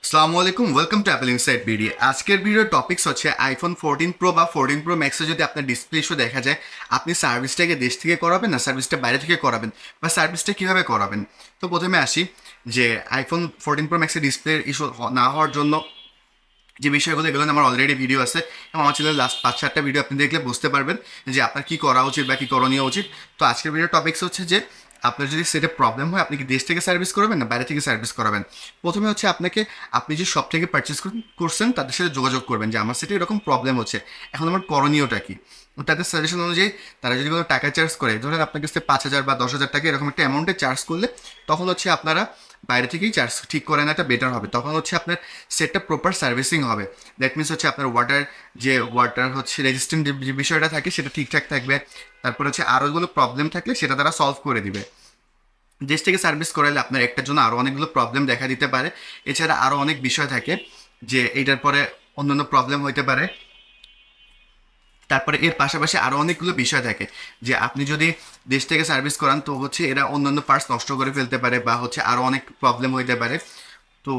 আসসালামু আলাইকুম, welcome to Apple inside video. আজকের ভিডিওর টপিকস হচ্ছে আইফোন 14 প্রো বা 14 প্রো ম্যাক্সে যদি আপনার ডিসপ্লে ইস্যু দেখা যায়, আপনি সার্ভিসটাকে দেশ থেকে করাবেন না সার্ভিসটা বাইরে থেকে করাবেন, বা সার্ভিসটা কীভাবে করাবেন। তো প্রথমে আসি যে আইফোন 14 প্রো ম্যাক্সের ডিসপ্লে ইস্যু না হওয়ার জন্য যে বিষয়গুলো, এগুলো আমার অলরেডি ভিডিও আছে এবং আমার চ্যানেলের লাস্ট 5-4টা ভিডিও আপনি দেখলে বুঝতে পারবেন যে আপনার কী করা উচিত বা কী করণীয় উচিত। তো আজকের ভিডিওর টপিকস হচ্ছে যে আপনার যদি সেটা প্রবলেম হয়, আপনি কি দেশ থেকে সার্ভিস করবেন না বাইরে থেকে সার্ভিস করাবেন। প্রথমে হচ্ছে আপনি যে শপ থেকে পারচেস করছেন তাদের সাথে যোগাযোগ করবেন যে আমার সেটা এরকম প্রবলেম হচ্ছে, এখন আমার করণীয়টা কী। তাদের সাজেশন অনুযায়ী তারা যদি কোনো টাকা চার্জ করে, ধরেন আপনার কাছে 5,000 বা 10,000 টাকা এরকম একটা অ্যামাউন্টে চার্জ করলে, তখন হচ্ছে আপনারা বাইরে থেকেই চার্জ ঠিক করে নেওয়াটা বেটার হবে। তখন হচ্ছে আপনার সেটটা প্রপার সার্ভিসিং হবে। দ্যাট মিনস হচ্ছে আপনার ওয়াটার হচ্ছে রেজিস্ট্যান্ট যে বিষয়টা থাকে সেটা ঠিকঠাক থাকবে। তারপর হচ্ছে আরোগুলো প্রবলেম থাকলে সেটা তারা সলভ করে দিবে। দেশ থেকে সার্ভিস করালে আপনার একটার জন্য আরও অনেকগুলো প্রবলেম দেখা দিতে পারে। এছাড়া আরও অনেক বিষয় থাকে যে এইটার পরে অন্যান্য প্রবলেম হইতে পারে। তারপরে এর পাশাপাশি আরও অনেকগুলো বিষয় থাকে যে আপনি যদি দেশ থেকে সার্ভিস করান, তো হচ্ছে এরা অন্যান্য পার্টস নষ্ট করে ফেলতে পারে বা হচ্ছে আরও অনেক প্রবলেম হইতে পারে। তো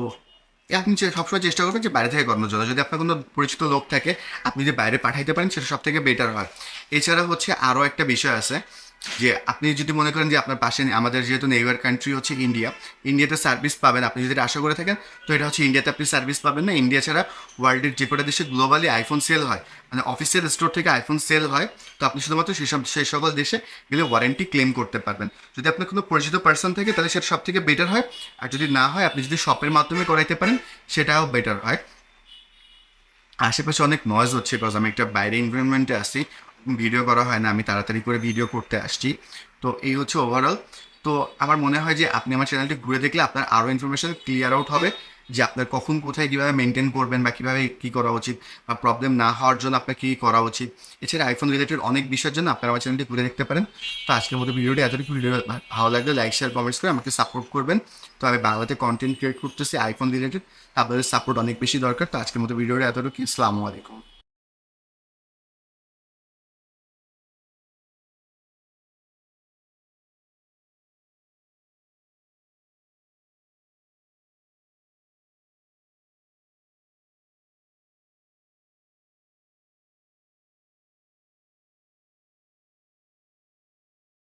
আপনি সবসময় চেষ্টা করবেন যে বাইরে থেকে করানোর জন্য। যদি আপনার কোনো পরিচিত লোক থাকে, আপনি যদি বাইরে পাঠাইতে পারেন সেটা সব থেকে বেটার হয়। এছাড়া হচ্ছে আরও একটা বিষয় আছে যে আপনি যদি মনে করেন যে আপনার পাশে আমাদের যেহেতু নেইবার কান্ট্রি হচ্ছে ইন্ডিয়াতে সার্ভিস পাবেন, আপনি যদি এটা আশা করে থাকেন, তো এটা হচ্ছে ইন্ডিয়াতে আপনি সার্ভিস পাবেন না। ইন্ডিয়া ছাড়া ওয়ার্ল্ডের যে কটা দেশে গ্লোবালি আইফোন সেল হয়, মানে অফিসিয়াল স্টোর থেকে আইফোন সেল হয়, তো আপনি শুধুমাত্র সেই সকল দেশে গেলে ওয়ারেন্টি ক্লেম করতে পারবেন। যদি আপনার কোনো পরিচিত পার্সন থাকে তাহলে সেটা সব থেকে বেটার হয়। আর যদি না হয়, আপনি যদি শপের মাধ্যমে করাইতে পারেন সেটাও বেটার হয়। আশেপাশে অনেক নয়েজ হচ্ছে, বিকজ আমি একটা বাইরে এনভায়রনমেন্টে আসছি, ভিডিও করা হয় না, আমি তাড়াতাড়ি করে ভিডিও করতে আসছি। তো এই হচ্ছে ওভারঅল। তো আমার মনে হয় যে আপনি আমার চ্যানেলটি ঘুরে দেখলে আপনার আরও ইনফরমেশন ক্লিয়ার আউট হবে যে আপনার কখন কোথায় কীভাবে মেনটেন করবেন বা কীভাবে কী করা উচিত, বা প্রবলেম না হওয়ার জন্য আপনার কী করা উচিত। এছাড়া আইফোন রিলেটেড অনেক বিষয়ের জন্য আপনারা আমার চ্যানেলটি ঘুরে দেখতে পারেন। তো আজকের মতো ভিডিওটি এতটুকু। ভিডিও ভালো লাগলে লাইক শেয়ার কমেন্টস করে আমাকে সাপোর্ট করবেন। তো আমি বাংলাতে কন্টেন্ট ক্রিয়েট করতেছি আইফোন রিলেটেড, আপনাদের সাপোর্ট অনেক বেশি দরকার। তো আজকের মতো ভিডিওটা এতটুকু। আসসালামু আলাইকুম।